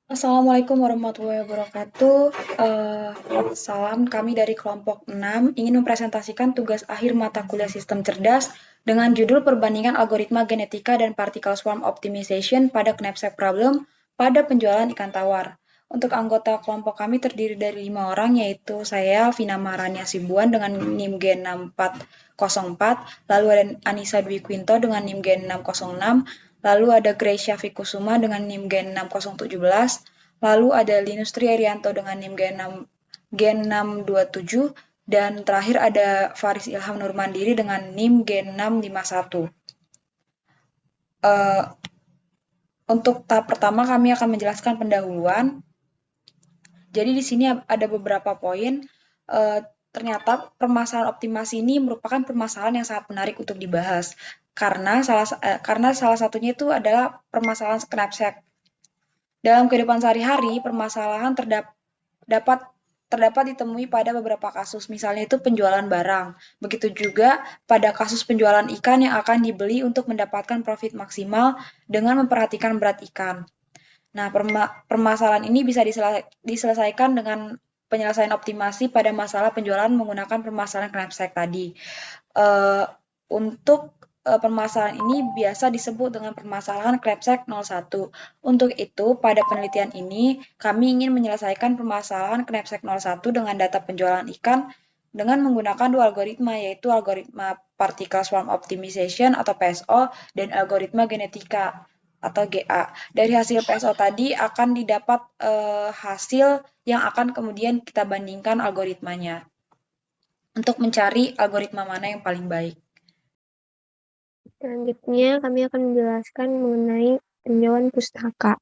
Assalamualaikum warahmatullahi wabarakatuh. Salam, kami dari kelompok 6 ingin mempresentasikan tugas akhir mata kuliah Sistem Cerdas dengan judul Perbandingan Algoritma Genetika dan Particle Swarm Optimization pada Knapsack Problem pada penjualan ikan tawar. Untuk anggota kelompok kami terdiri dari 5 orang, yaitu saya, Vina Maharani Sibuan dengan NIM G6404, lalu ada Anissa Dwi Quinto dengan NIM G606, lalu ada Grace Fikusuma dengan NIM G6017, lalu ada Linus Triarianto dengan NIM G627, dan terakhir ada Faris Ilham Nurmandiri dengan NIM G651. Untuk tahap pertama kami akan menjelaskan pendahuluan. Jadi di sini ada beberapa poin. Ternyata permasalahan optimasi ini merupakan permasalahan yang sangat menarik untuk dibahas karena salah satunya itu adalah permasalahan knapsack. Dalam kehidupan sehari-hari, permasalahan terdapat ditemui pada beberapa kasus, misalnya itu penjualan barang. Begitu juga pada kasus penjualan ikan yang akan dibeli untuk mendapatkan profit maksimal dengan memperhatikan berat ikan. Nah, permasalahan ini bisa diselesaikan dengan penyelesaian optimasi pada masalah penjualan menggunakan permasalahan knapsack tadi. Untuk permasalahan ini biasa disebut dengan permasalahan knapsack 01. Untuk itu, pada penelitian ini, kami ingin menyelesaikan permasalahan knapsack 01 dengan data penjualan ikan dengan menggunakan dua algoritma, yaitu algoritma Particle Swarm Optimization atau PSO dan algoritma genetika atau GA. Dari hasil PSO tadi akan didapat hasil yang akan kemudian kita bandingkan algoritmanya untuk mencari algoritma mana yang paling baik. Selanjutnya, kami akan menjelaskan mengenai penjualan pustaka.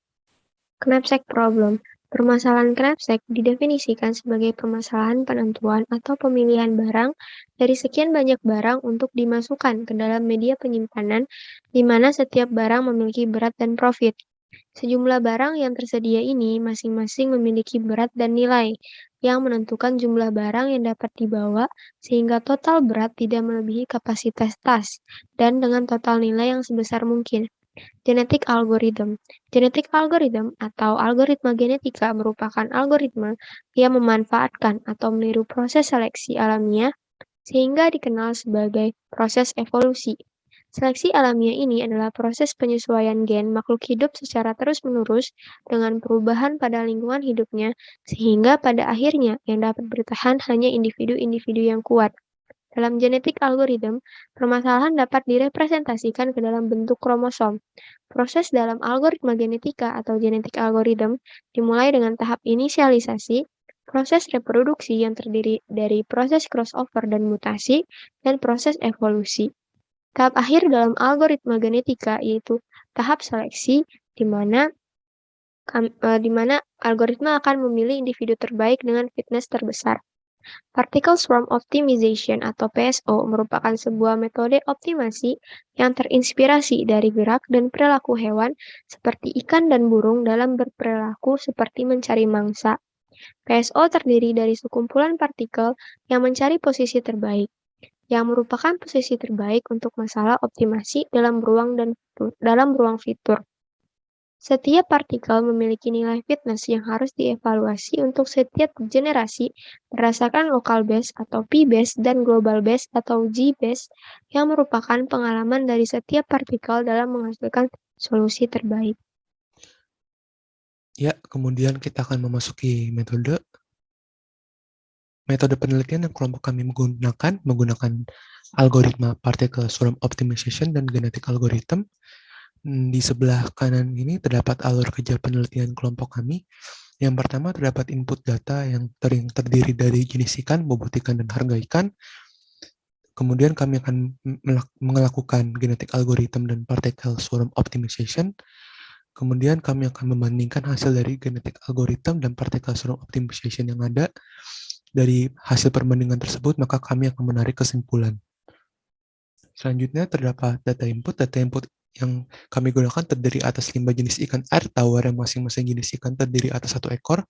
Knapsack problem. Permasalahan knapsack didefinisikan sebagai permasalahan penentuan atau pemilihan barang dari sekian banyak barang untuk dimasukkan ke dalam media penyimpanan, di mana setiap barang memiliki berat dan profit. Sejumlah barang yang tersedia ini masing-masing memiliki berat dan nilai yang menentukan jumlah barang yang dapat dibawa sehingga total berat tidak melebihi kapasitas tas dan dengan total nilai yang sebesar mungkin. Genetic algorithm. Genetic algorithm atau algoritma genetika merupakan algoritma yang memanfaatkan atau meniru proses seleksi alamiah sehingga dikenal sebagai proses evolusi. Seleksi alamiah ini adalah proses penyesuaian gen makhluk hidup secara terus-menerus dengan perubahan pada lingkungan hidupnya, sehingga pada akhirnya yang dapat bertahan hanya individu-individu yang kuat. Dalam genetik algorithm, permasalahan dapat direpresentasikan ke dalam bentuk kromosom. Proses dalam algoritma genetika atau genetik algorithm dimulai dengan tahap inisialisasi, proses reproduksi yang terdiri dari proses crossover dan mutasi, dan proses evolusi. Tahap akhir dalam algoritma genetika yaitu tahap seleksi, di mana algoritma akan memilih individu terbaik dengan fitness terbesar. Particle Swarm Optimization atau PSO merupakan sebuah metode optimasi yang terinspirasi dari gerak dan perilaku hewan seperti ikan dan burung dalam berperilaku seperti mencari mangsa. PSO terdiri dari sekumpulan partikel yang mencari posisi terbaik, yang merupakan posisi terbaik untuk masalah optimasi dalam ruang fitur. Setiap partikel memiliki nilai fitness yang harus dievaluasi untuk setiap generasi berdasarkan local base atau P-base dan global base atau G-base yang merupakan pengalaman dari setiap partikel dalam menghasilkan solusi terbaik. Ya, kemudian kita akan memasuki metode penelitian yang kelompok kami menggunakan algoritma Particle Swarm Optimization dan Genetic Algorithm. Di sebelah kanan ini terdapat alur kerja penelitian kelompok kami. Yang pertama terdapat input data yang terdiri dari jenis ikan, bobot ikan, dan harga ikan. Kemudian kami akan melakukan genetic algorithm dan particle swarm optimization. Kemudian kami akan membandingkan hasil dari genetic algorithm dan particle swarm optimization yang ada. Dari hasil perbandingan tersebut, maka kami akan menarik kesimpulan. Selanjutnya terdapat data input. Data input yang kami gunakan terdiri atas 5 jenis ikan air tawar yang masing-masing jenis ikan terdiri atas 1 ekor.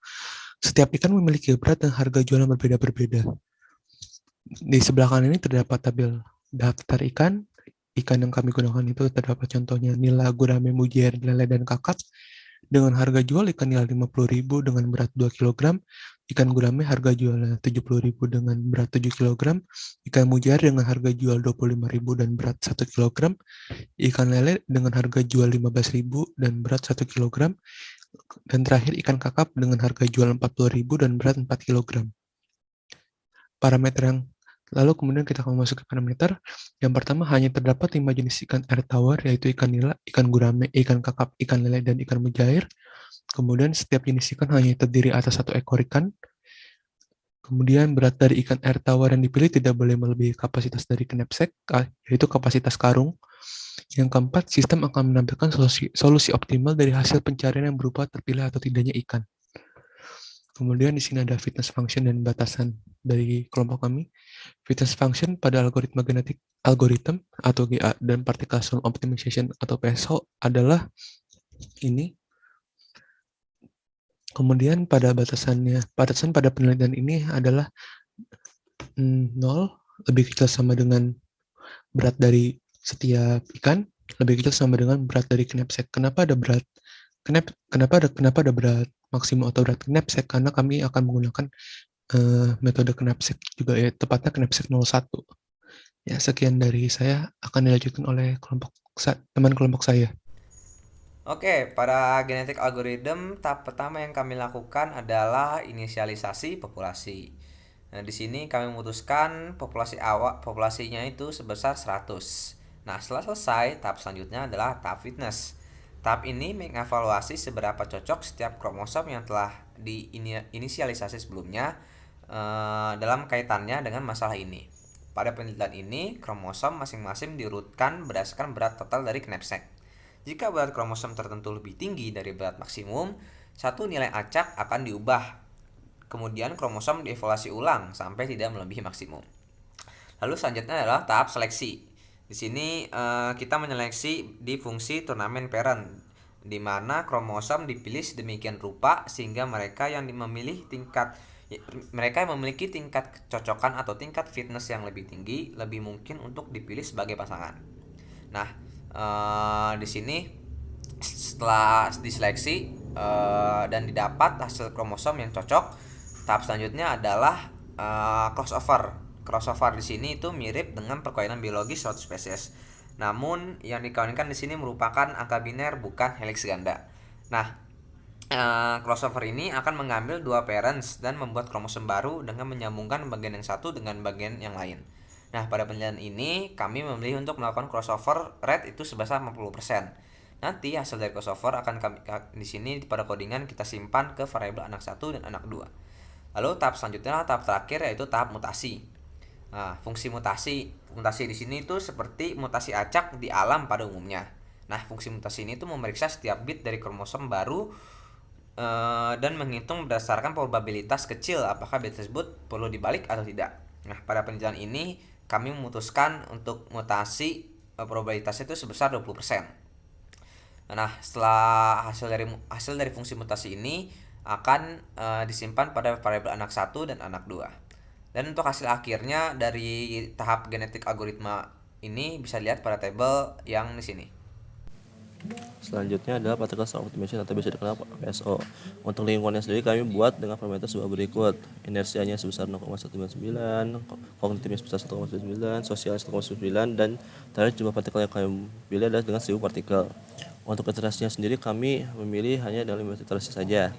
Setiap ikan memiliki berat dan harga jual yang berbeda-berbeda. Di sebelah kanan ini terdapat tabel daftar ikan. Ikan yang kami gunakan itu terdapat contohnya nila, gurame, mujair, lele, dan kakap. Dengan harga jual ikan nila 50.000 dengan berat 2 kg, ikan gurame harga jualnya 70.000 dengan berat 7 kg, ikan mujair dengan harga jual 25.000 dan berat 1 kg, ikan lele dengan harga jual 15.000 dan berat 1 kg, dan terakhir ikan kakap dengan harga jual 40.000 dan berat 4 kg. Parameter yang lalu kemudian kita akan masuk ke parameter. Yang pertama, hanya terdapat 5 jenis ikan air tawar, yaitu ikan nila, ikan gurame, ikan kakap, ikan lele, dan ikan mujair. Kemudian setiap jenis ikan hanya terdiri atas 1 ekor ikan. Kemudian berat dari ikan air tawar yang dipilih tidak boleh melebihi kapasitas dari knapsack, yaitu kapasitas karung. Yang keempat, sistem akan menampilkan solusi optimal dari hasil pencarian yang berupa terpilih atau tidaknya ikan. Kemudian di sini ada fitness function dan batasan dari kelompok kami. Fitness function pada algoritma genetik algorithm atau GA dan particle swarm optimization atau PSO adalah ini. Kemudian pada batasan pada penelitian ini adalah 0, lebih kecil sama dengan berat dari setiap ikan, lebih kecil sama dengan berat dari knapsack. Kenapa ada berat maksimum atau berat knapsack? Karena kami akan menggunakan metode knapsack juga, ya tepatnya knapsack 01. Ya, sekian dari saya, akan dilanjutkan oleh teman kelompok saya. Oke, pada genetik algorithm, tahap pertama yang kami lakukan adalah inisialisasi populasi. Nah, di sini kami memutuskan populasinya itu sebesar 100. Nah, setelah selesai, tahap selanjutnya adalah tahap fitness. Tahap ini mengevaluasi seberapa cocok setiap kromosom yang telah diinisialisasi sebelumnya dalam kaitannya dengan masalah ini. Pada penelitian ini, kromosom masing-masing diurutkan berdasarkan berat total dari knapsack. Jika berat kromosom tertentu lebih tinggi dari berat maksimum, satu nilai acak akan diubah. Kemudian kromosom dievaluasi ulang sampai tidak melebihi maksimum. Lalu selanjutnya adalah tahap seleksi. Di sini kita menyeleksi di fungsi turnamen parent, di mana kromosom dipilih sedemikian rupa sehingga mereka yang memiliki tingkat kecocokan atau tingkat fitness yang lebih tinggi lebih mungkin untuk dipilih sebagai pasangan. Nah, di sini setelah diseleksi dan didapat hasil kromosom yang cocok, tahap selanjutnya adalah crossover. Crossover di sini itu mirip dengan perkawinan biologis suatu spesies. Namun yang dikawinkan di sini merupakan angka biner, bukan helix ganda. Nah, crossover ini akan mengambil 2 parents dan membuat kromosom baru dengan menyambungkan bagian yang satu dengan bagian yang lain. Nah, pada penelitian ini kami memilih untuk melakukan crossover rate itu sebesar 50%. Nanti hasil dari crossover akan kami di sini pada codingan kita simpan ke variabel anak 1 dan anak 2. Lalu tahap selanjutnya tahap terakhir yaitu tahap mutasi. Nah, fungsi mutasi di sini itu seperti mutasi acak di alam pada umumnya. Nah, fungsi mutasi ini itu memeriksa setiap bit dari kromosom baru dan menghitung berdasarkan probabilitas kecil apakah bit tersebut perlu dibalik atau tidak. Nah, pada penelitian ini kami memutuskan untuk mutasi probabilitas itu sebesar 20%. Nah, setelah hasil dari fungsi mutasi ini akan disimpan pada variabel anak 1 dan anak 2. Dan untuk hasil akhirnya dari tahap genetik algoritma ini bisa dilihat pada tabel yang di sini. Selanjutnya adalah particle swarm optimization atau biasa dikenal PSO. Untuk lingkungannya sendiri kami buat dengan parameter sebagai berikut. Inersianya sebesar 0,199, kognitifnya sebesar 1,99, sosial 1,9, dan terakhir jumlah partikel yang kami pilih adalah dengan 1000 partikel. Untuk iterasinya sendiri kami memilih hanya dalam 5 iterasi saja.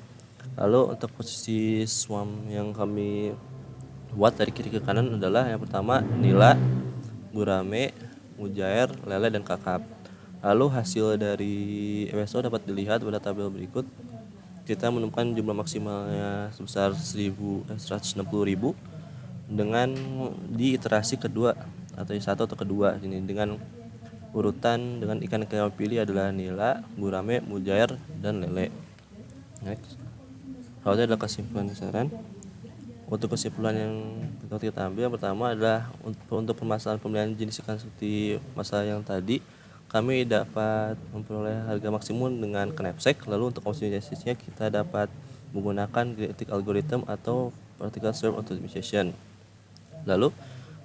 Lalu untuk posisi swarm yang kami buat dari kiri ke kanan adalah yang pertama nila, gurame, mujair, lele, dan kakap. Lalu hasil dari PSO dapat dilihat pada tabel berikut. Kita menemukan jumlah maksimalnya sebesar 160.000 dengan di iterasi kedua atau satu atau kedua ini dengan urutan dengan ikan yang kami pilih adalah nila, gurame, mujair, dan lele. Next. Lalu adalah kesimpulan saran. Untuk kesimpulan yang kita ambil yang pertama adalah untuk permasalahan pemilihan jenis ikan seperti masalah yang tadi, kami dapat memperoleh harga maksimum dengan knapsack. Lalu untuk optimalisasinya kita dapat menggunakan genetic algorithm atau particle swarm optimization. Lalu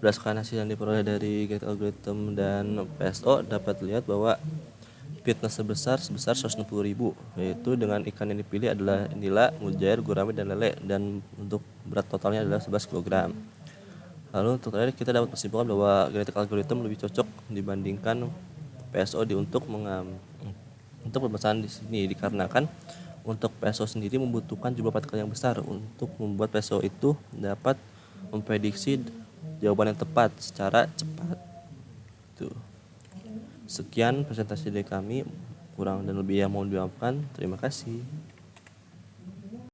berdasarkan hasil yang diperoleh dari genetic algorithm dan PSO dapat dilihat bahwa fitness sebesar 160.000, yaitu dengan ikan yang dipilih adalah nila, mujair, gurame, dan lele, dan untuk berat totalnya adalah 11 kg. Lalu untuk terakhir kita dapat kesimpulan bahwa genetik algorithm lebih cocok dibandingkan PSO untuk permasalahan di sini dikarenakan untuk PSO sendiri membutuhkan jumlah partikel yang besar untuk membuat PSO itu dapat memprediksi jawaban yang tepat secara cepat. Tuh. Sekian presentasi dari kami, kurang dan lebih yang mohon dimaafkan. Terima kasih.